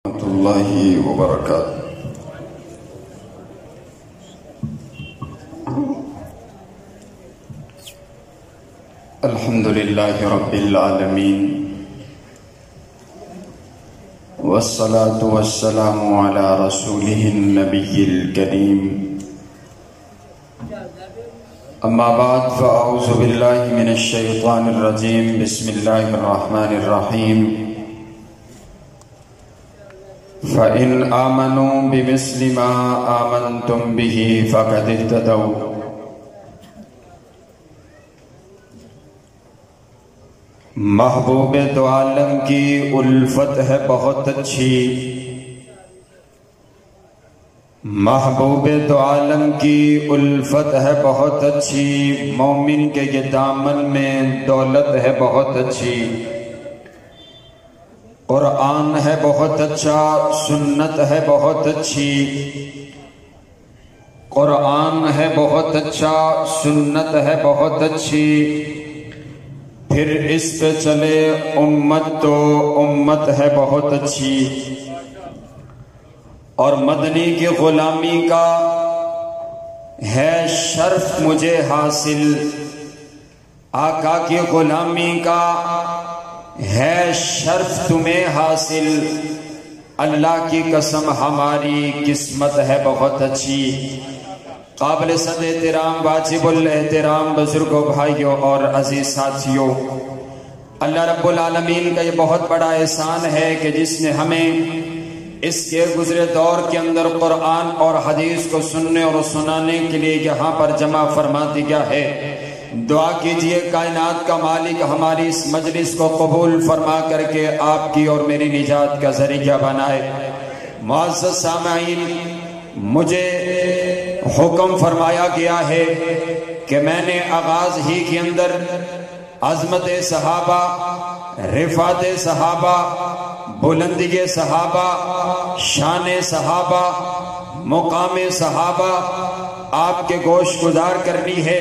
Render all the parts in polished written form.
ورحمۃ اللہ وبرکاتہ۔ الحمد للہ رب العالمین والصلاة والسلام علی رسولہ النبی الکریم، اما بعد فاعوذ باللہ من الشیطان الرجیم، بسم اللہ الرحمن الرحیم۔ فَإِنْ آمَنُوا بِمِثْلِ مَا آمَنْتُمْ بِهِ فَقَدِ اهْتَدَوْا۔ محبوب دو عالم کی الفت ہے بہت اچھی، محبوب دو عالم کی الفت ہے بہت اچھی، مومن کے یہ دامن میں دولت ہے بہت اچھی۔ قرآن ہے بہت اچھا، سنت ہے بہت اچھی، قرآن ہے بہت اچھا، سنت ہے بہت اچھی، پھر اس پہ چلے امت تو امت ہے بہت اچھی۔ اور مدنی کی غلامی کا ہے شرف مجھے حاصل، آقا کی غلامی کا ہے شرف تمہیں حاصل، اللہ کی قسم ہماری قسمت ہے بہت اچھی۔ قابل صد احترام، واجب الاحترام بزرگوں، بھائیوں اور عزیز ساتھیوں، اللہ رب العالمین کا یہ بہت بڑا احسان ہے کہ جس نے ہمیں اس کے گزرے دور کے اندر قرآن اور حدیث کو سننے اور سنانے کے لیے یہاں پر جمع فرما دیا ہے۔ دعا کیجئے کائنات کا مالک ہماری اس مجلس کو قبول فرما کر کے آپ کی اور میری نجات کا ذریعہ بنائے۔ معزز سامعین، مجھے حکم فرمایا گیا ہے کہ میں نے آغاز ہی کے اندر عظمت صحابہ، رفعت صحابہ، بلندی صحابہ، شان صحابہ، مقام صحابہ آپ کے گوش گزار کرنی ہے۔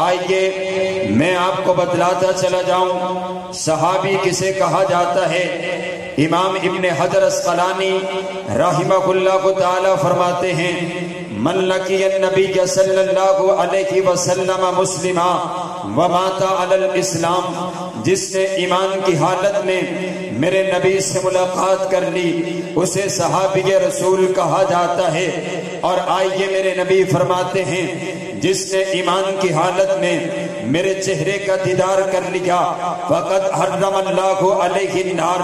آئیے میں آپ کو بتلاتا چلا جاؤں صحابی کسے کہا جاتا ہے۔ امام ابن حجر اسقلانی رحمہ اللہ تعالی فرماتے ہیں، من لقی النبی صلی اللہ علیہ وسلم مسلما ومات علی الاسلام، جس نے ایمان کی حالت میں میرے نبی سے ملاقات کر لی اسے صحابی رسول کہا جاتا ہے۔ اور آئیے میرے نبی فرماتے ہیں، جس نے ایمان کی حالت میں میرے چہرے کا دیدار کر لیا فقط حرم اللہ علیہ النار،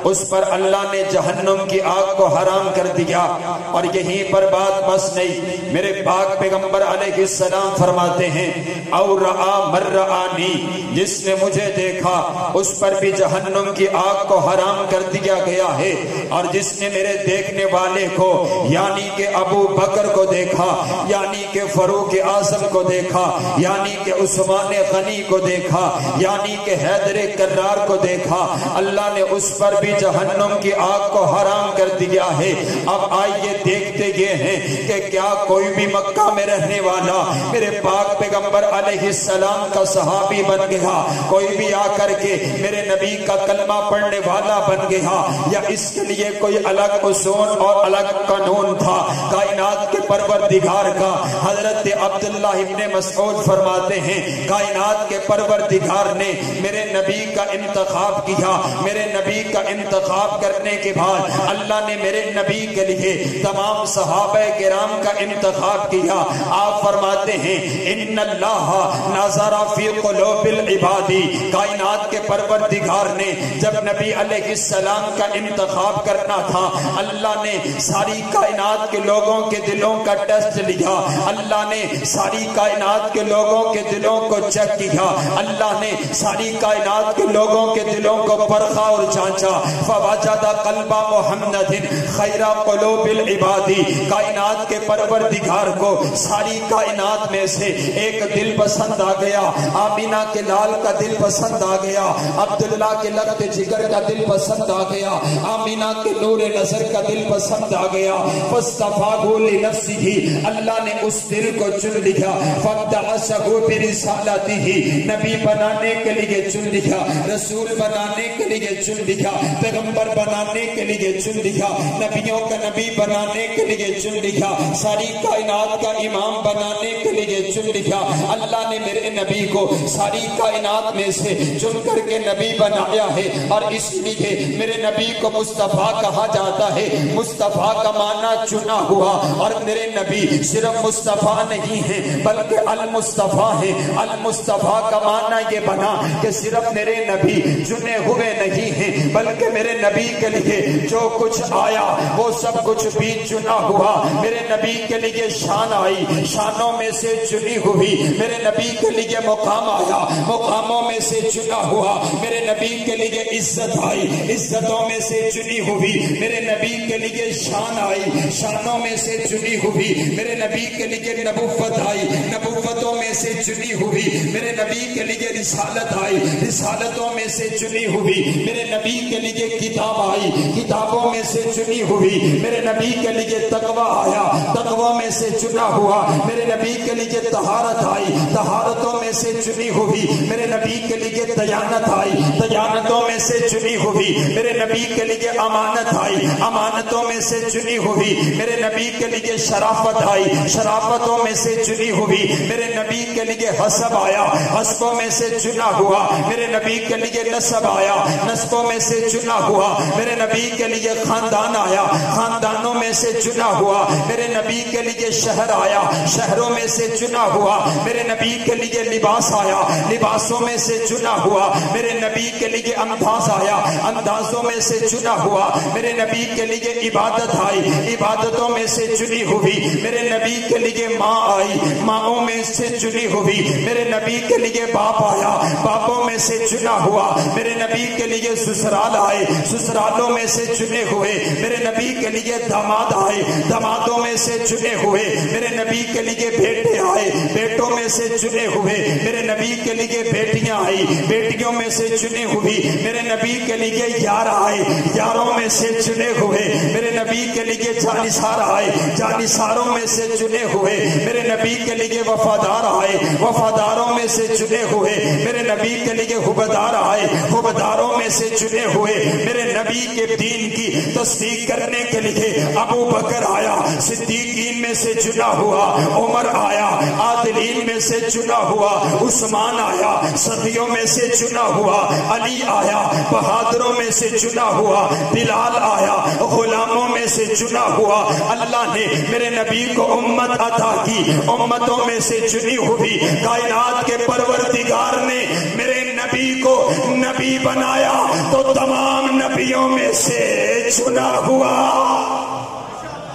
اس پر اللہ نے جہنم کی آگ کو حرام کر دیا۔ اور یہیں پر بات بس نہیں، میرے پاک پیغمبر علیہ السلام فرماتے ہیں، او رعا من رعانی، جس نے مجھے دیکھا اس پر بھی جہنم کی آگ کو حرام کر دیا گیا ہے۔ اور جس نے میرے دیکھنے والے کو یعنی کہ ابو بکر کو دیکھا، یعنی کہ فاروق اعظم کو دیکھا، یعنی کہ عثمان غنی کو دیکھا، یعنی کہ حیدر کرار کو دیکھا، اللہ نے اس پر بھی جہنم کی آگ کو حرام کر دیا ہے۔ اب آئیے دیکھتے یہ ہیں کہ کیا کوئی بھی مکہ میں رہنے والا میرے پاک پیغمبر علیہ السلام کا صحابی بن گیا، کوئی بھی آ کر کے میرے نبی کا کلمہ پڑھنے والا بن گیا، یا اس کے لیے کوئی الگ اصول اور الگ قانون تھا؟ کائنات کے پروردگار کا حضرت عبداللہ ابن مسعود فرماتے ہیں، کائنات کے پروردگار نے میرے نبی کا انتخاب کیا، میرے نبی کا انتخاب کرنے کے بعد اللہ نے میرے نبی کے لیے تمام صحابہ کرام کا انتخاب کیا۔ آپ فرماتے ہیں، ان اللہ نظر فی قلوب العباد، کائنات کے پروردگار نے جب نبی علیہ السلام کا انتخاب کرنا تھا، اللہ نے ساری کائنات کے لوگوں کے دلوں کا ٹیسٹ لیا، اللہ نے ساری کائنات کے لوگوں کے دلوں کو چیک کیا، اللہ نے ساری کائنات کے لوگوں کے دلوں کو پرکھا اور جانچا، فوجد قلب محمد خیر قلوب العباد، کائنات کے پروردگار کو ساری کائنات میں سے ایک دل پسند آ گیا، آمینہ کے لال کا دل پسند آ گیا، عبداللہ کے لگت جگر کا دل پسند آ گیا، آمینہ کے نور نظر کا دل پسند آ گیا، فاصطفاہ لنفسہ، اللہ نے اس دل کو چن لیا، فابتعثہ برسالہ رسالتی ہی، نبی بنانے کے لیے چن لیا، رسول بنانے کے لیے چن لیا، پیغمبر بنانے کے لیے چن لیا، نبیوں کا نبی بنانے کے لیے چن لیا، ساری کائنات کا امام بنانے کے لیے چن لیا۔ اللہ نے میرے نبی کو ساری کائنات میں سے چن کر کے نبی بنایا ہے، اور اس لیے میرے نبی کو مصطفیٰ کہا جاتا ہے۔ مصطفیٰ کا معنی چنا ہوا، اور میرے نبی صرف مصطفیٰ نہیں ہے بلکہ المصطفیٰ ہے۔ المصطفیٰ کا معنی یہ بنا کہ صرف میرے نبی چنے ہوئے نہیں ہیں بلکہ میرے نبی کے لیے جو کچھ آیا وہ سب کچھ بھی چنا ہوا۔ میرے نبی کے لیے شان آئی، شانوں میں سے چنی ہوئی۔ میرے نبی کے لیے مقام آیا، مقاموں میں سے چنا ہوا۔ میرے نبی کے لیے عزت آئی، عزتوں میں سے چنی ہوئی۔ میرے نبی کے لیے شان آئی، شانوں میں سے چنی ہوئی۔ میرے نبی کے لیے نبوت آئی، نبوتوں میں سے چنی ہوئی۔ میرے نبی کے لیے رسالت آئی، رسالتوں میں سے چنی ہوئی۔ میرے نبی کے لیے کتاب آئی، کتابوں میں سے چنی ہوئی۔ میرے نبی کے لیے تقویٰ آیا، تقویٰ میں سے چنا ہوا۔ میرے نبی کے لیے طہارت آئی، طہارتوں میں سے چنی ہوئی۔ میرے نبی کے لیے دیانت آئی، دیانتوں میں سے چنی ہوئی۔ میرے نبی کے لیے امانت آئی، امانتوں میں سے چنی ہوئی۔ میرے نبی کے لیے شرافت آئی، شرافتوں میں سے چنی ہوئی۔ میرے نبی کے لیے حسب آیا، حسبوں میں سے چنا ہوا۔ میرے نبی کے لیے نسب آیا، نسبوں میں سے چنا ہوا۔ میرے نبی کے لیے خاندان آیا، خاندانوں میں سے چنا ہوا۔ میرے نبی کے لیے شہر آیا، شہروں میں سے چنا ہوا۔ میرے نبی کے لیے لباس آیا، لباسوں میں سے چنا ہوا۔ میرے نبی کے لیے انداز آیا، اندازوں میں سے چنا ہوا۔ میرے نبی کے لیے عبادت آئی، عبادتوں میں سے چنی ہوئی۔ میرے نبی کے لیے ماں آئی، ماؤں میں سے چنی ہوئی۔ میرے نبی کے لیے باپ آیا، باپوں میں سے چنا ہوا۔ میرے نبی کے لیے سسرال آئے، سسرالوں میں سے چنے ہوئے۔ میرے نبی کے لیے داماد آئے، دامادوں میں سے چنے ہوئے۔ میرے نبی کے لیے بیٹے آئے، بیٹوں میں سے چنے ہوئے۔ میرے نبی کے لیے بیٹیاں آئی، بیٹیوں میں سے چنے ہوئی۔ میرے نبی کے لیے یار آئے، یاروں میں سے چنے ہوئے۔ میرے نبی کے لیے جانثار آئے، جانثاروں میں سے چنے ہوئے۔ میرے نبی کے لیے وفادار آئے، وفاداروں میں سے چنے ہوئے۔ میرے نبی کے لیے حبدار آئے، حبداروں میں سے چنے ہوئے۔ میرے نبی کے دین کی تصدیق کرنے کے لیے ابو بکر آیا، صدیقین میں سے چنا ہوا۔ عمر آیا، عادلین میں سے چنا ہوا۔ عثمان آیا، صدیوں میں سے چنا ہوا۔ علی آیا، بہادروں میں سے چنا ہوا۔ بلال آیا، غلاموں میں سے چنا ہوا۔ اللہ نے میرے نبی کو امت عطا کی، امتوں میں سے چنی ہوئی۔ کائنات کے پروردگار نے میرے نبی کو نبی بنایا تو تمام نبیوں میں سے چنا ہوا۔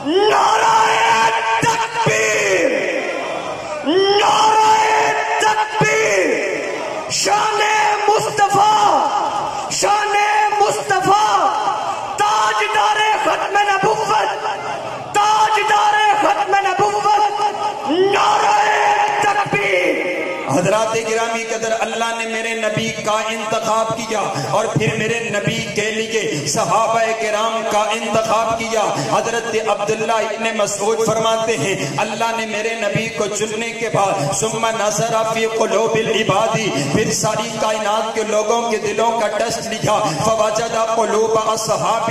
نعرہ تکبیر، نعرہ تکبیر، شان مصطفیٰ، شان مصطفیٰ، تاجدار ختم نبوت، تاجدار ختم نبوت، نعرہ تکبیر۔ حضرات گرامی قدر، اللہ نے میرے نبی کا انتخاب کیا اور پھر میرے نبی کے لیے صحابہ کرام کا انتخاب کیا۔ حضرت عبداللہ ابن مسعود فرماتے ہیں اللہ نے میرے نبی کو چننے کے بعد ثم نظر فی قلوب العباد، پھر ساری کائنات کے لوگوں کے دلوں کا ٹیسٹ لیا، فوجد قلوب اصحابہ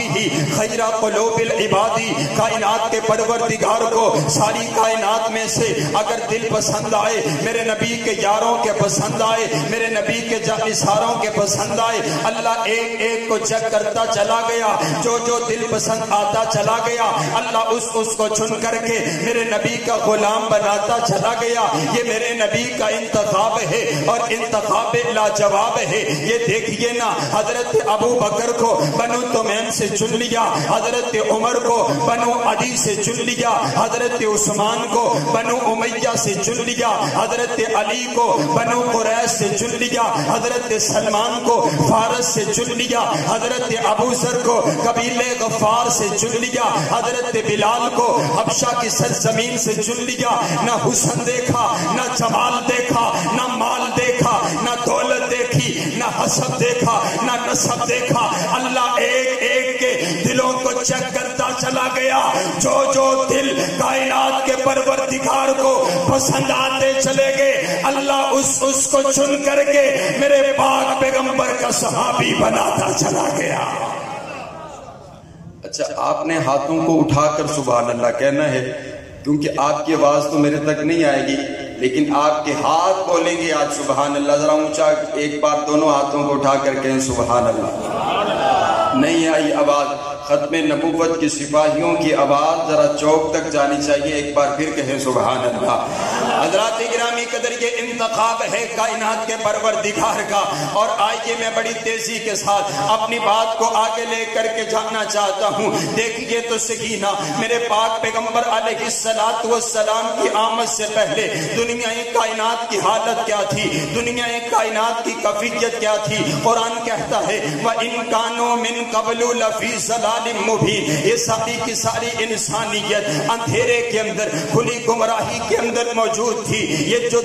خیر قلوب العباد، کائنات کے پروردگار کو ساری کائنات میں سے اگر دل پسند آئے، میرے نبی کے یاروں کے پسند آئے، میرے نبی کے جانثاروں کے پسند آئے، اللہ ایک ایک کو چیک کرتا چلا گیا، جو جو دل پسند آتا چلا گیا، اللہ اس کو چن کر کے میرے نبی کا غلام بناتا چلا گیا۔ یہ میرے نبی کا انتخاب ہے اور انتخاب لاجواب ہے۔ یہ دیکھیے نا، حضرت ابو بکر کو بنو تمیم سے چن لیا، حضرت عمر کو بنو عدی سے چن لیا، حضرت عثمان کو بنو امیہ سے چن لیا، حضرت علی کو بنو قریش سے چن لیا، حضرت سلمان کو فارس سے چن لیا، حضرت ابو ذر کو قبیلہ غفار سے چن لیا، حضرت بلال کو حبشہ کی سرزمین سے چن لیا۔ نہ حسن دیکھا، نہ جمال دیکھا، نہ مال دیکھا، نہ دولت دیکھی، نہ حسب دیکھا، نہ نسب دیکھا، اللہ ایک ایک کے دلوں کو چیک کرتا چلا گیا۔ جو جو دل کائنات کے پروردگار کو پسند آتے چلے گئے، اللہ اس کو چن کر کے میرے پاک پیغمبر کا صحابی بناتا چلا گیا۔ اچھا، آپ نے ہاتھوں کو اٹھا کر سبحان اللہ کہنا ہے، کیونکہ آپ کی آواز تو میرے تک نہیں آئے گی، لیکن آپ کے ہاتھ بولیں گے آج سبحان اللہ۔ ذرا اونچا ایک بار دونوں ہاتھوں کو اٹھا کر کہیں سبحان اللہ۔ نہیں آئی آواز؟ ختم نبوت کی سپاہیوں کی آواز ذرا چوک تک جانی چاہیے، ایک بار پھر کہیں سبحان اللہ۔ حضرات گرامی قدر، یہ انتخاب ہے کائنات کے پروردگار کا، اور آئیے میں بڑی تیزی کے ساتھ اپنی بات کو آگے لے کر کے جانا چاہتا ہوں۔ دیکھیے تو سکینہ، میرے پاک پیغمبر علیہ السلام کی آمد سے پہلے دنیا کائنات کی حالت کیا تھی، دنیا کائنات کی کیفیت کیا تھی؟ قرآن کہتا ہے وَإِن كَانُوا مِن قَبْلُ لَفِي ضَلَالٍ مُبِينٍ۔ یہ ساری کی ساری انسانیت اندھیرے کے اندر، کھلی گمراہی کے اندر موجود تھی۔ یہ جو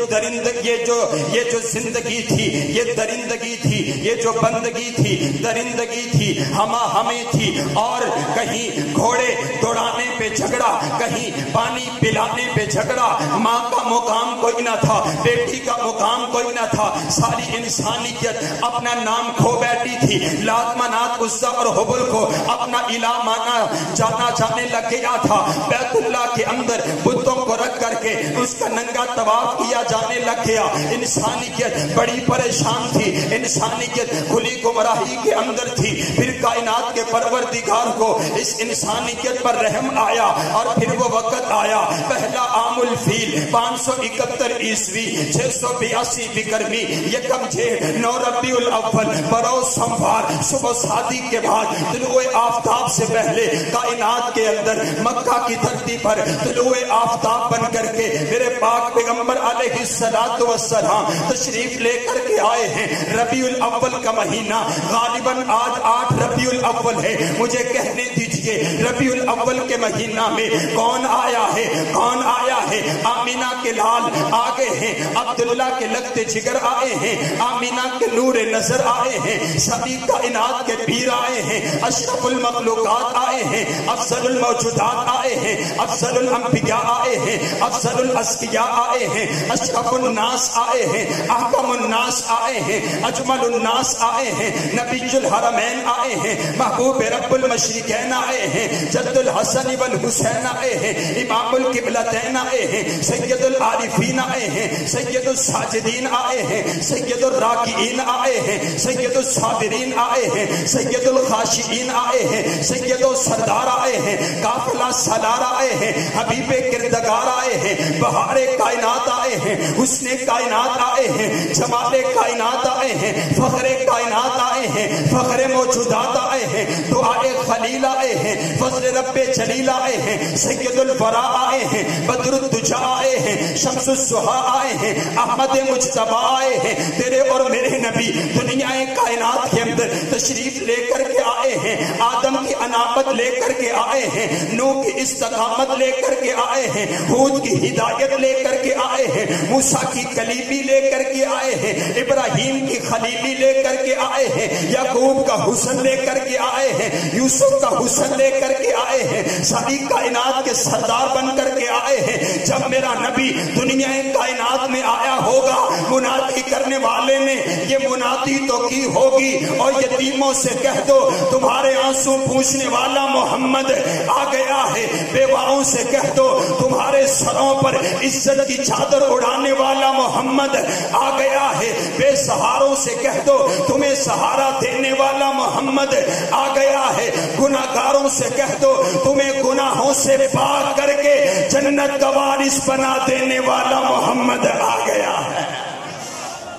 زندگی تھی، یہ درندگی تھی، یہ جو بندگی تھی، درندگی تھی، ہمیں تھی، اور کہیں گھوڑے دوڑانے پہ جھگڑا، کہیں پانی پلانے پہ جھگڑا، ماں کا مقام کوئی نہ تھا، بیٹی کا مقام کوئی نہ تھا، ساری انسانیت اپنا نام کھو بیٹھی تھی۔ لات منات عزا اور حبل کو اپنا الہ مانا جانے لگ گیا تھا۔ بیت اللہ کے اندر بتوں کو رکھ کر کے اس کا ننگا طواف کیا جانے لگ گیا۔ انسانیت بڑی پریشان تھی، انسانیت کھلی گمراہی کے اندر تھی۔ پھر کائنات کے پروردگار کو اس انسانیت پر رحم آیا، اور پھر وہ وقت آیا، پہلا عام الفیل 571 عیسوی 682 بکرمی، یکم جیٹھ 9 ربیع الاول بروز سوموار صبح شادی کے بعد طلوع آفتاب سے پہلے کائنات کے اندر مکہ کی دھرتی پر طلوع آفتاب بن کر کے میرے پاک پیغمبر علیہ السلام تشریف لے کر کے آئے ہیں۔ ربیع الاول کا مہینہ غالباً آج 8 ربیع الاول ہے، مجھے کہنے دیجئے ربیع الاول کے مہینہ میں کون آیا ہے؟ کون آیا ہے؟ آمینہ کے لال آگے ہیں، عبداللہ کے لگتے جگر آئے ہیں، آمینہ کے نور نظر آئے ہیں، سبھی کائنات کے پیر آئے ہیں، اشرف المخلوقات آئے ہیں، افضل الموجودات آئے ہیں، افضل الانبیاء آئے ہیں، افضل الاسقیاء آئے ہیں، اشرف الناس آئے ہیں، احکم الناس آئے ہیں، اجمل الناس آئے ہیں، نبی الحرمین آئے ہیں، محبوب رب المشرقین آئے ہیں، جد الحسن والحسین آئے ہیں، امام القبلتین آئے ہیں، سید العارفین آئے ہیں، سید الساجدین آئے ہیں، سید الراکعین آئے ہیں، سید الصابرین آئے ہیں، سید الخاشعین آئے ہیں، سید السردار آئے ہیں، قافلہ سالار آئے ہیں، حبیب کردگار آئے ہیں، بہار کائنات آئے ہیں، حسن کائنات آئے ہیں، جمال کائنات آئے ہیں، فخر کائنات آئے ہیں، فخر موجودات آئے ہیں، دعائے خلیل آئے ہیں، فضل رب جلیل آئے ہیں، سید الورا آئے ہیں، بدر الدجا آئے ہیں، شمس الضحیٰ آئے ہیں، احمد مجتبی آئے ہیں۔ تیرے اور میرے نبی دنیا کائنات کے اندر تشریف لے کر کے آئے ہیں، آدم کی انابت لے کر کے آئے ہیں، نوح کی استقامت لے کر کے آئے ہیں، ہود کی ہدایت لے کر کے آئے ہیں، موسیٰ کی کلیمی لے کر کے آئے ہیں، ابراہیم کی خلیلی لے کر کے آئے ہیں، یعقوب کا حسن لے کر کے آئے ہیں، یوسف کا حسن لے کر کے آئے ہیں، ساری کائنات کے سردار بن کر کے آئے ہیں۔ جب میرا نبی دنیا کائنات میں آیا ہوگا، منادی کرنے والے نے یہ منادی تو کی ہوگی، اور یتیموں سے کہہ دو تمہارے آنسو پوچھنے والا محمد آ گیا ہے، بیواؤں سے کہہ دو تمہارے سروں پر عزت کی چادر اڑانے والا محمد آ گیا ہے، بے سہاروں سے کہہ دو تمہیں سہارا دینے والا محمد آ گیا ہے، گناہگاروں سے کہہ دو تمہیں گناہوں سے پاک کر کے جنت کا وارث بنا دینے والا محمد آ گیا ہے۔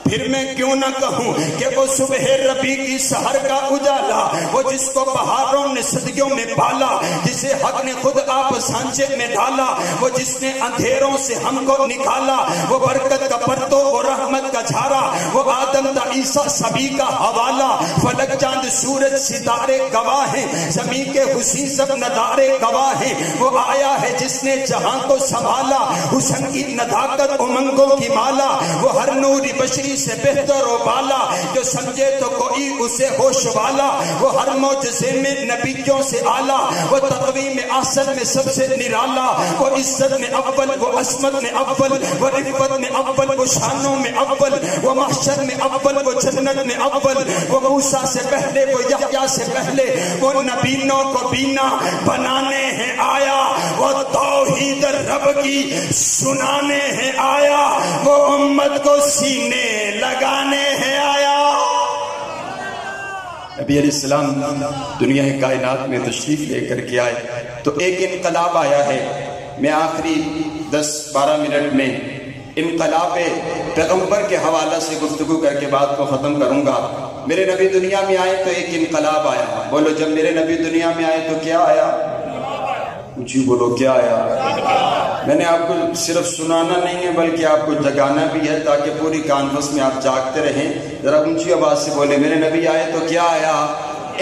پھر میں کیوں نہ کہوں کہ وہ صبح ربی کی سحر کا اجالا، وہ جس کو بہاروں نے صدیوں میں پالا، جسے حق نے خود آپ سانچے میں ڈالا، وہ جس نے اندھیروں سے ہم کو نکالا، وہ برکت کا پرتو، وہ رحمت کا جھارا، وہ آدم تا عیسیٰ سبھی کا حوالہ، فلک چاند سورج ستارے گواہ ہیں، زمین کے حسین سب ندارے گواہ ہیں، وہ آیا ہے جس نے جہاں کو سنبھالا، حسن کی نداکت امنگوں کی مالا، وہ ہر نوری بشری روشنی سے بہتر و بالا، جو سمجھے تو کوئی اسے ہوش والا، وہ ہر معجزے میں نبیوں سے اعلیٰ، وہ تقویم احسن میں سب سے نرالا، وہ عزت میں اول، وہ عصمت میں اول، وہ رفعت میں اول، وہ شانوں میں اول، وہ محشر میں اول، وہ جنت میں اول، وہ موسیٰ سے پہلے، وہ یحییٰ سے پہلے، وہ نبینوں کو بینا بنانے ہیں آیا، وہ توحید رب کی سنانے ہیں آیا، وہ امت کو سینے لگانے ہیں آیا۔ نبی علیہ السلام دنیا کائنات میں تشریف لے کر کے آئے تو ایک انقلاب آیا ہے۔ میں آخری 10-12 منٹ میں انقلاب پیغمبر کے حوالہ سے گفتگو کر کے بات کو ختم کروں گا۔ میرے نبی دنیا میں آئے تو ایک انقلاب آیا۔ بولو جب میرے نبی دنیا میں آئے تو کیا آیا؟ جی بولو کیا آیا؟ میں نے آپ کو صرف سنانا نہیں ہے بلکہ آپ کو جگانا بھی ہے تاکہ پوری کانفرنس میں آپ جاگتے رہیں۔ ذرا اونچی آواز سے بولے میرے نبی آئے تو کیا آیا؟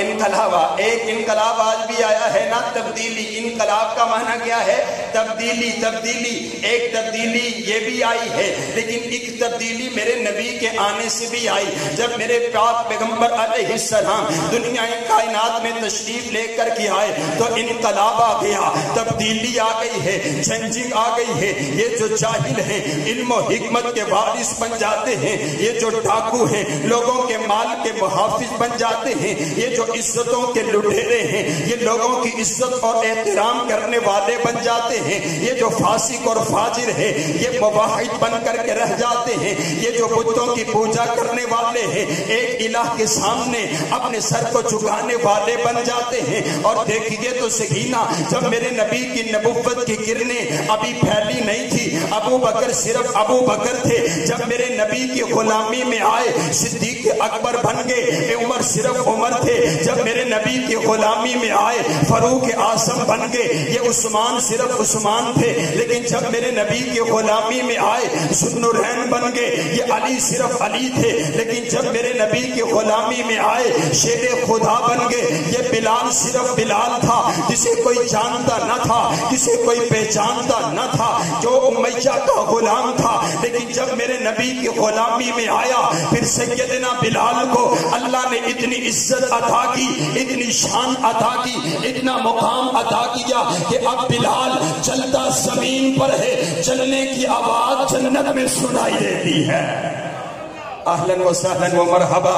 انقلاب۔ ایک انقلاب آج بھی آیا ہے نا، تبدیلی۔ انقلاب کا معنی کیا ہے؟ تبدیلی۔ تبدیلی ایک تبدیلی یہ بھی آئی ہے، لیکن ایک تبدیلی میرے نبی کے آنے سے بھی آئی۔ جب میرے پاک پیغمبر علیہ السلام دنیا کائنات میں تشریف لے کر کے آئے تو انقلاب آ گیا، تبدیلی آ گئی ہے، چینجنگ آ گئی ہے۔ یہ جو جاہل ہیں علم و حکمت کے وارث بن جاتے ہیں، یہ جو ڈاکو ہیں لوگوں کے مال کے محافظ بن جاتے ہیں، یہ جو عزتوں کے لٹیرے ہیں یہ لوگوں کی عزت اور احترام کرنے والے بن جاتے ہیں، یہ جو فاسق اور فاجر ہے یہ مواحد بن کر کے رہ جاتے ہیں، یہ جو بتوں کی پوجا کرنے والے ہیں ایک الہ کے سامنے اپنے سر کو جھکانے والے بن جاتے ہیں۔ اور دیکھیے تو سکینہ، جب میرے نبی کی نبوت کی کرنیں ابھی پھیلی نہیں تھی، ابو بکر صرف ابو بکر تھے۔ جب میرے نبی کی غلامی میں آئے صدیق اکبر بن گئے، عمر صرف عمر تھے۔ جب میرے نبی کی غلامی میں آئے فاروق اعظم بن گئے، یہ عثمان صرف عثمان تھے۔ لیکن جب میرے نبی کی غلامی میں آئے ذوالنورین بن گئے، یہ علی صرف علی تھے۔ لیکن جب میرے نبی کی غلامی میں آئے شیر خدا بن گئے، یہ بلال صرف بلال تھا جسے کوئی جانتا نہ تھا، جسے کوئی پہچانتا نہ تھا، جو امیہ کا غلام تھا۔ لیکن جب میرے نبی کی غلامی میں آیا پھر سیدنا بلال کو اللہ نے اتنی عزت عطا کی، اتنی شان عطا کی، اتنا مقام عطا کیا کہ اب بلال چلتا زمین پر ہے، چلنے کی آواز جنت میں سنائی دیتی ہے۔ اہلاً و سہلاً و مرحبا۔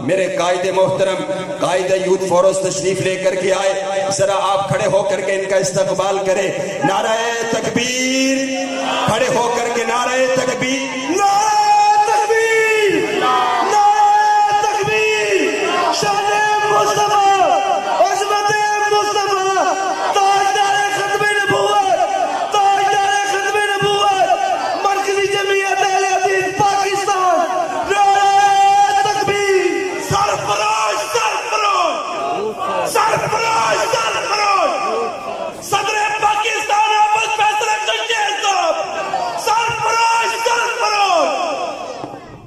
میرے قائد محترم قائد یوتھ فورس تشریف لے کر کے آئے، ذرا آپ کھڑے ہو کر کے ان کا استقبال کریں۔ نعرہ تکبیر، کھڑے ہو کر کے نعرہ تکبیر، نعرہ تکبیر، نعرہ تکبیر، شان مصطفیٰ، عظمت مصطفیٰ، تاجدار ختم نبوت، تاجدار ختم نبوت، مرکزی جمعیت اہل حدیث پاکستان، نعرہ تکبیر، سرفراز سرفراز سرفراز سرفراز، صدر پاکستان احمد فیصل چنچیل صاحب، سرفراز سرفراز۔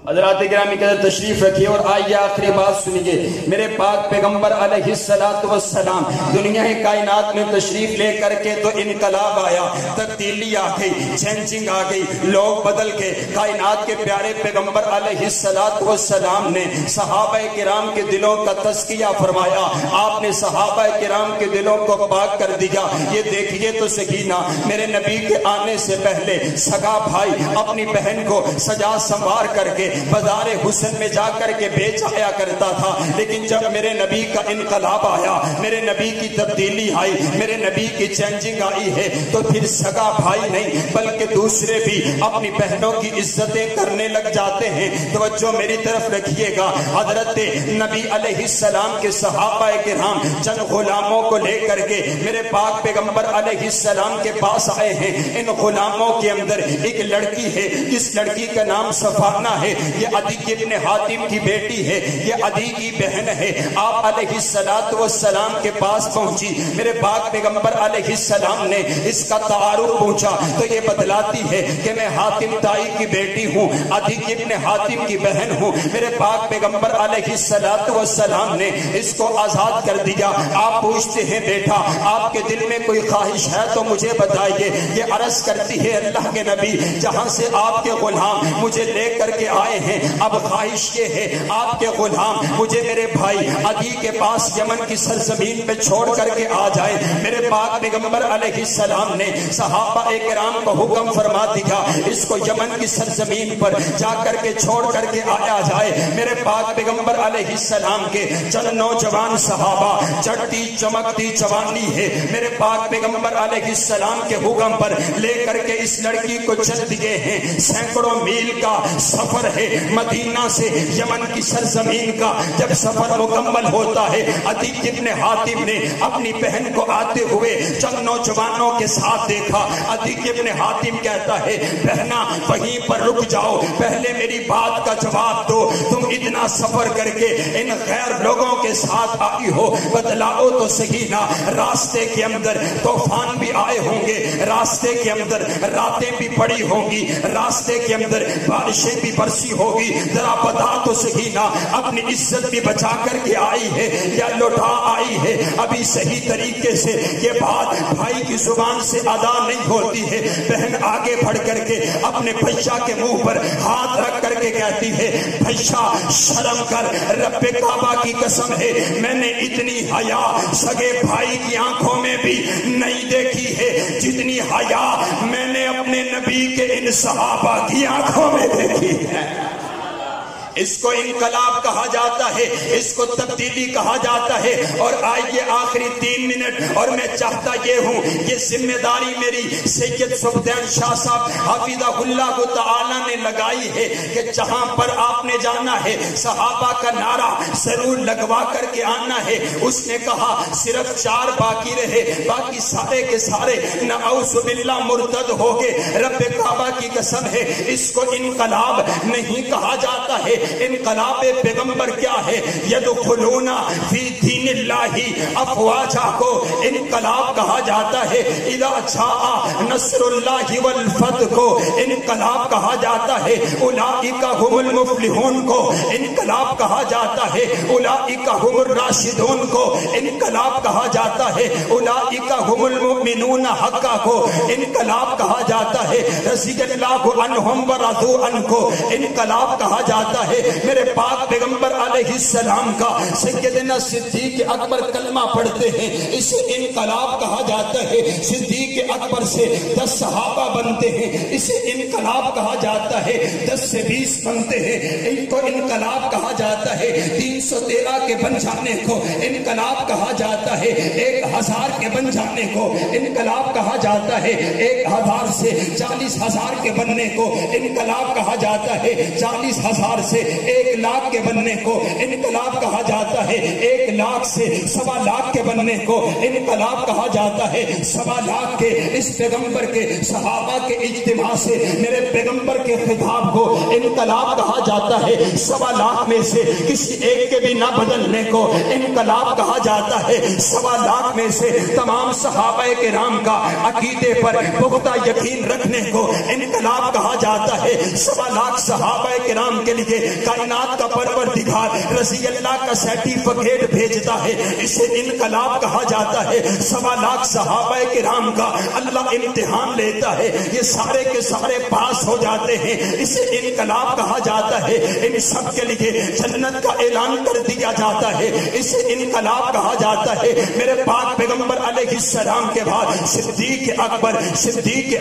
حضرات گرامی قدر تشریف رکھیے اور آئیے آخری بات سنیے۔ میرے پاک پیغمبر علیہ السلام دنیا کائنات میں تشریف لے کر کے تو انقلاب آیا، تبدیلی آ گئی، چینجنگ آ گئی، لوگ بدل کے کائنات کے پیارے پیغمبر علیہ السلام نے صحابہ کرام کے دلوں کا تزکیہ فرمایا، آپ نے صحابہ کرام کے دلوں کو پاک کر دیا۔ یہ دیکھیے تو سکینہ، میرے نبی کے آنے سے پہلے سگا بھائی اپنی بہن کو سجا سنوار کر کے بازار حسن میں جا کر کے بیچ آیا کرتا تھا، لیکن جب میرے نبی کا انقلاب آیا، میرے نبی کی تبدیلی آئی، میرے نبی کی چینجنگ آئی ہے تو پھر سگا بھائی نہیں بلکہ دوسرے بھی اپنی بہنوں کی عزتیں کرنے لگ جاتے ہیں۔ توجہ میری طرف رکھیے گا، حضرت نبی علیہ السلام کے صحابہ کرام چند غلاموں کو لے کر کے میرے پاک پیغمبر علیہ السلام کے پاس آئے ہیں۔ ان غلاموں کے اندر ایک لڑکی ہے، جس لڑکی کا نام صفانہ ہے، یہ عدی ابن حاتم کی بیٹی ہے، یہ عدی کی بہن ہے۔ آپ علیہ السلام کے پاس پہنچی، میرے پاک پیغمبر علیہ السلام نے اس کا تعارف پوچھا تو یہ بتلاتی ہے کہ میں حاتم تائی کی بیٹی ہوں، عدی ابن حاتم کی بہن ہوں۔ میرے پاک پیغمبر علیہ السلام نے اس کو آزاد کر دیا۔ آپ پوچھتے ہیں بیٹا آپ کے دل میں کوئی خواہش ہے تو مجھے بتائیے۔ یہ عرض کرتی ہے اللہ کے نبی جہاں سے آپ کے غلام مجھے لے کر کے آئے ہیں اب خواہش یہ ہے آپ کے غلام مجھے میرے بھائی عدی کے پاس یمن کی سرزمین پہ چھوڑ کر کے آ جائے. میرے پاک پیغمبر علیہ السلام نے صحابہ کرام کو حکم فرما دیا اس کو یمن کی سرزمین پر جا کر کے چھوڑ کر کے آیا جائے. میرے پاک پیغمبر علیہ السلام کے چند نوجوان صحابہ چڑھتی چمکتی جوانی ہے میرے پاک پیغمبر علیہ السلام کے حکم پر لے کر کے اس لڑکی کو چل دیے ہیں. سینکڑوں میل کا سفر ہے مدینہ سے یمن کی سرزمین کا. جب سفر مکمل ہوتا ہے عتیق ابن حاتم نے اپنی بہن کو آتے ہوئے چند نوجوانوں کے ساتھ دیکھا. عتیق ابن حاتم کہتا ہے بہنا وہیں پر رک جاؤ, پہلے میری بات کا جواب دو, تم اتنا سفر کر کے ان غیر لوگوں کے ساتھ آئی ہو, بتلاؤ تو صحیح نا. راستے کے اندر طوفان بھی آئے ہوں گے, راستے کے اندر راتیں بھی پڑی ہوں گی, راستے کے اندر بارشیں بھی برسی ہوگی, ذرا بتا تو صحیح نا اپنی عزت بھی بچا کر کے آئی ہے یا لوٹا آئی ہے. ابھی صحیح طریقے سے یہ بات بھائی کی زبان سے ادا نہیں ہوتی ہے. بہن آگے بڑھ کر کے اپنے بھیا کے منہ پر ہاتھ رکھ کر کے کہتی ہے بھیا شرم کر, رب کعبہ کی قسم ہے میں نے اتنی حیا سگے بھائی کی آنکھوں میں بھی نہیں دیکھی ہے جتنی حیا میں نے اپنے نبی کے ان صحابہ کی آنکھوں میں دیکھی ہے. اس کو انقلاب کہا جاتا ہے, اس کو تبدیلی کہا جاتا ہے. اور آئیے آخری 3 منٹ اور میں چاہتا یہ ہوں یہ ذمہ داری میری سید سفدین شاہ صاحب حفظہ اللہ تعالی نے لگائی ہے کہ جہاں پر آپ نے جانا ہے صحابہ کا نعرہ ضرور لگوا کر کے آنا ہے. اس نے کہا صرف 4 باقی رہے, باقی سارے کے سارے نعوذ باللہ مرتد ہو گئے. رب کعبہ کی قسم ہے اس کو انقلاب نہیں کہا جاتا ہے. انقلاب پیغمبر کیا ہے؟ یدخلون فی دین اللہ افواجا کو انقلاب کہا جاتا ہے. اذا جاء نصر اللہ والفتح کو انقلاب کہا جاتا ہے. اولئک هم المفلحون کو انقلاب کہا جاتا ہے. اولئک هم الراشدون کو انقلاب کہا جاتا ہے. اولئک هم المؤمنون حقا کو انقلاب کہا جاتا ہے. رضی اللہ عنہم ورضوا عنہ کو انقلاب کہا جاتا ہے. میرے پاک پیغمبر علیہ السلام کا سیدنا صدیق اکبر کلمہ پڑھتے ہیں اسے انقلاب کہا جاتا ہے. صدیق اکبر سے 10 صحابہ بنتے ہیں اسے انقلاب کہا جاتا ہے. 10 سے 20 بنتے ہیں ان کو انقلاب کہا جاتا ہے. 313 کے بن جانے کو انقلاب کہا جاتا ہے. 1000 کے بن جانے کو انقلاب کہا جاتا ہے. 1000 سے 40,000 کے بننے کو انقلاب کہا جاتا ہے. 40,000 سے 1,00,000 کے بننے کو انقلاب کہا جاتا ہے. 1,00,000 سے 1,25,000 کے بننے کو انقلاب کہا جاتا ہے. 1,25,000 کے اس پیغمبر کے صحابہ کے اجتماع سے میرے پیغمبر کے خطاب کو انقلاب کہا جاتا ہے. 1,25,000 میں سے کسی ایک کے بھی نہ بدلنے کو انقلاب کہا جاتا ہے. 1,25,000 میں سے تمام صحابہ کرام کا عقیدے پر پختہ یقین رکھنے کو انقلاب کہا جاتا ہے. 1,25,000 صحابہ کرام کے لیے کائنات کا پروردگار رضی اللہ کا سرٹیفکیٹ بھیجتا ہے اسے انقلاب کہا جاتا ہے. 1,25,000 صحابہ کرام کا اللہ امتحان لیتا ہے یہ سارے کے سارے پاس ہو جاتے ہیں اسے انقلاب کہا جاتا ہے. ان سب کے لیے جنت کا اعلان کر دیا جاتا ہے اسے انقلاب کہا جاتا ہے. میرے پاک پیغمبر علیہ السلام کے بعد صدیق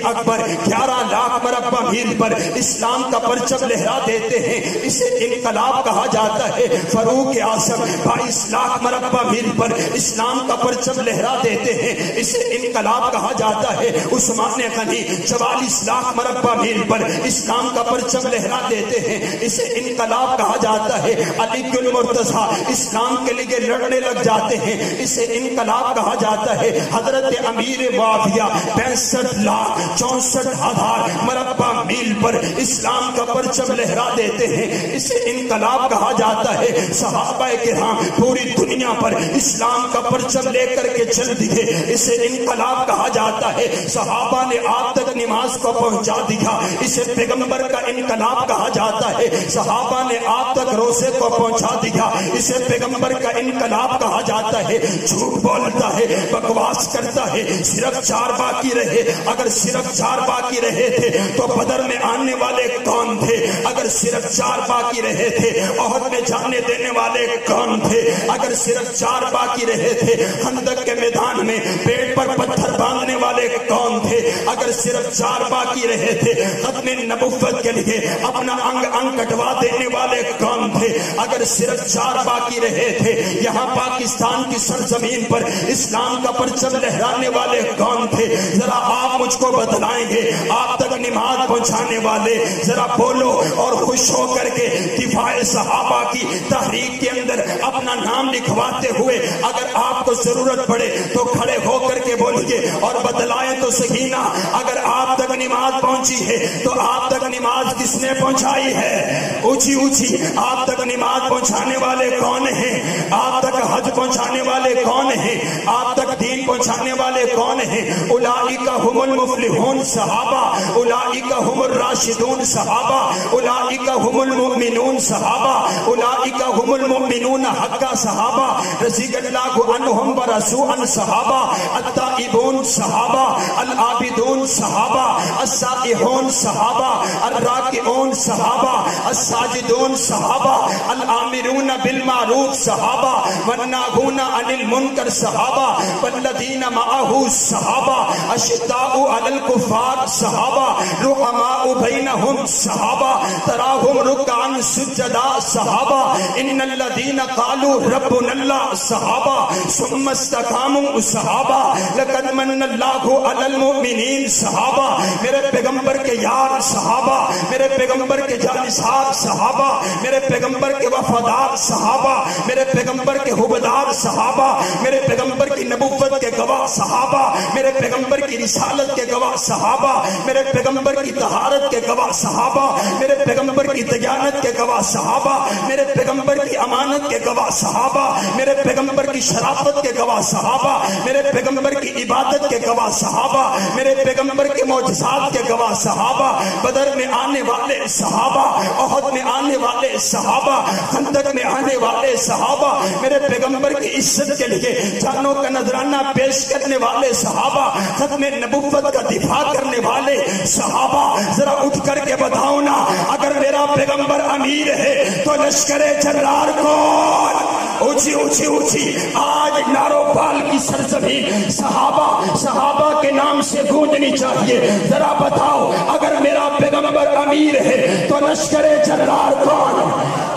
اکبر 11 لاکھ مربع میل پر اسلام کا پرچم لہرا دیتے ہیں اسے انقلاب کہا جاتا ہے. فاروق اعظم 22 لاکھ مربع میل پر اسلام کا پرچم لہرا دیتے ہیں اسے انقلاب کہا جاتا ہے. عثمان غنی 44 لاکھ مربع میل پر اسلام کا پرچم لہرا دیتے ہیں اسے انقلاب کہا جاتا ہے. علی المرتضیٰ اسلام کے لیے لڑنے لگ جاتے ہیں اسے انقلاب کہا جاتا ہے. حضرت امیر معاویہ 65 لاکھ 64 ہزار مربع میل پر اسلام کا پرچم لہرا دیتے ہیں اسے انقلاب کہا جاتا ہے. صحابہ کرام پوری دنیا پر اسلام کا پرچم لے کر کے چل دیے، اسے انقلاب کہا جاتا ہے۔ صحابہ نے آپ تک نماز کو پہنچا دیا، اسے پیغمبر کا انقلاب کہا جاتا ہے۔ صحابہ نے آپ تک روزے کو پہنچا دیا، اسے پیغمبر کا انقلاب کہا جاتا ہے۔ جھوٹ بولتا ہے، بکواس کرتا ہے، صرف 4 باقی رہے۔ اگر صرف 4 باقی رہے تھے تو بدر میں آنے والے کون تھے؟ اگر صرف 4 باقی رہے تھے احد میں جانے دینے والے کون تھے؟ اگر صرف 4 باقی رہے تھے خندق کے میدان میں پیٹ پر پتھر باندھنے والے کون تھے؟ اگر صرف 4 باقی رہے تھے ختم نبوت کے لیے اپنا انگ انگ کٹوا دینے والے کون تھے؟ اگر صرف 4 باقی رہے تھے یہاں پاکستان کی سرزمین پر اسلام کا پرچم لہرانے والے کون تھے؟ ذرا آپ مجھ کو بتلائیں گے، آپ تک نماز پہنچانے والے، ذرا بولو اور خوش ہو کر کے دفاع صحابہ کی تحریک کے اندر اپنا نام لکھواتے ہوئے اگر آپ کو ضرورت پڑے تو کھڑے ہو کر کے بولیے اور بتلائیں تو صحیح نا۔ اگر آپ تک نماز پہنچی ہے تو آپ تک نماز کس نے پہنچائی ہے؟ اونچی اونچی آپ تک نماز پہنچانے والے کون ہیں؟ آپ تک حج پہنچانے والے کون ہیں؟ آپ تک دین پہنچانے والے کون ہیں؟ اولئک هم المفلحون صحابہ، اولئک هم الراشدون صحابہ، اولئک هم المؤمنون صحابہ، اولئک هم المؤمنون حقا صحابہ، رضی اللہ عنہم ورضوا عن صحابہ، التائبون صحابہ، العابدون صحابہ، السائحون صحابہ، الراکعون صحابہ، الساجدون صحابہ، الآمرون بالمعروف صحابہ، والناہون عن المنکر صحابہ، والذین معہ صحابہ، اشداء علی الکفار صحابہ، رحماء بینہم صحابہ، تراہم رکعا سجدا صحابہ، ان الذین قالوا ربنا اللہ صحابہ، ثم استقاموا صحابہ، لقد من اللہ علی المؤمنین صحابہ، میرے پیغمبر کے یار صحابہ، میرے پیغمبر کے جانثار صحابہ، میرے پیغمبر کے وفادار صحابہ، میرے پیغمبر کے حبدار صحابہ، میرے پیغمبر کی نبوت کے گواہ صحابہ، میرے پیغمبر کی رسالت کے گواہ صحابہ، میرے پیغمبر کی طہارت کے گواہ صحابہ، میرے پیغمبر کی دیانت کے گواہ صحابہ، میرے پیغمبر کی امانت کے گواہ صحابہ، میرے پیغمبر کی شرافت کے گواہ صحابہ، میرے پیغمبر کی عبادت کے گواہ صحابہ، میرے پیغمبر کے معجزات کے گواہ صحابہ، بدر میں آنے والے صحابہ، احد میں آنے والے صحابہ، خندق میں آنے والے صحابہ، میرے پیغمبر کی عزت کے لیے جانوں کا نذرانہ پیش کرنے والے صحابہ، ختم نبوت کا دفاع کرنے والے صحابہ، ذرا اٹھ کر کے بتاؤ نا، اگر میرا پیغمبر امیر ہے تو لشکر جرار کون؟ اونچی اونچی اونچی آج ناروپال کی سرزمین صحابہ کے نام سے گونجنی چاہیے۔ ذرا بتاؤ اگر میرا پیغمبر امیر ہے تو لشکر جرار کون؟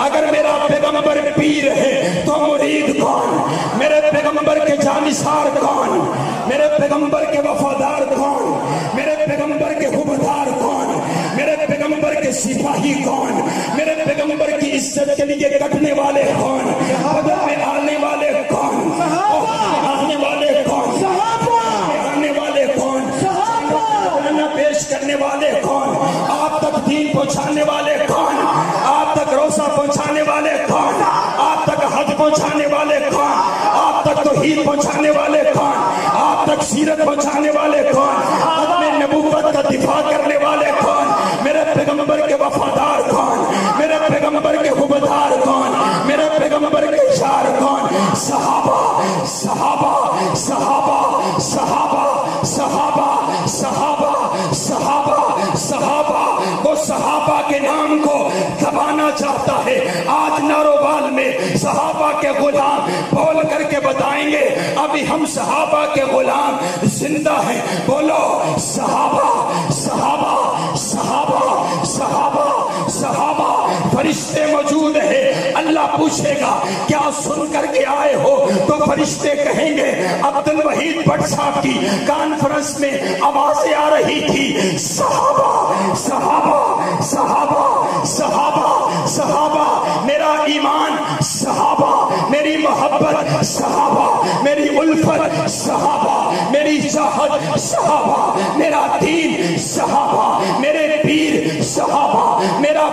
اگر میرا پیغمبر پیر ہے تو مرید کون؟ میرے پیغمبر کے جانثار کون؟ میرے پیغمبر کے وفادار کون؟ میرے پیغمبر کے حبدار کون؟ میرے پیغمبر کے سپاہی کون؟ میرے پیغمبر کی عزت کے لیے کٹنے والے کون؟ بدر میں آنے والے کون؟ آنے والے کون؟ آنے والے کون؟ پیش کرنے والے کون؟ آپ تک دین پہنچانے والے کون؟ آپ تک روزہ پہنچانے والے کون؟ آپ تک حج پہنچانے والے کون؟ آپ تک توحید پہنچانے والے کون؟ آپ تک سیرت پہنچانے والے کون؟ ختم نبوت کا دفاع کرنے والے کون؟ میرے پیغمبر کے وفادار کون؟ میرے پیغمبر کے حبدار کون؟ میرے پیغمبر کے یار کون؟ صحابہ صحابہ صحابہ صحابہ صحابہ صحابہ صحابہ صحابہ، وہ صحابہ کے نام کو دبانا چاہتا ہے۔ آج ناروبال میں صحابہ کے غلام بول کر کے بتائیں گے ابھی ہم صحابہ کے غلام زندہ ہیں۔ بولو صحابہ صحابہ صحابہ صحابہ صحابہ، فرشتے موجود ہیں، اللہ پوچھے گا کیا سن کر کے آئے ہو؟ تو فرشتے کہیں گے عبد الوحید بٹ صاحب کی کانفرنس میں آوازیں آ رہی تھی صحابہ صحابہ صحابہ صحابہ صحابہ، میرا ایمان صحابہ، میری محبت صحابہ، میری الفت صحابہ، میری چاہت صحابہ، میرا دین صحابہ، میرے پیر صحابہ، میرا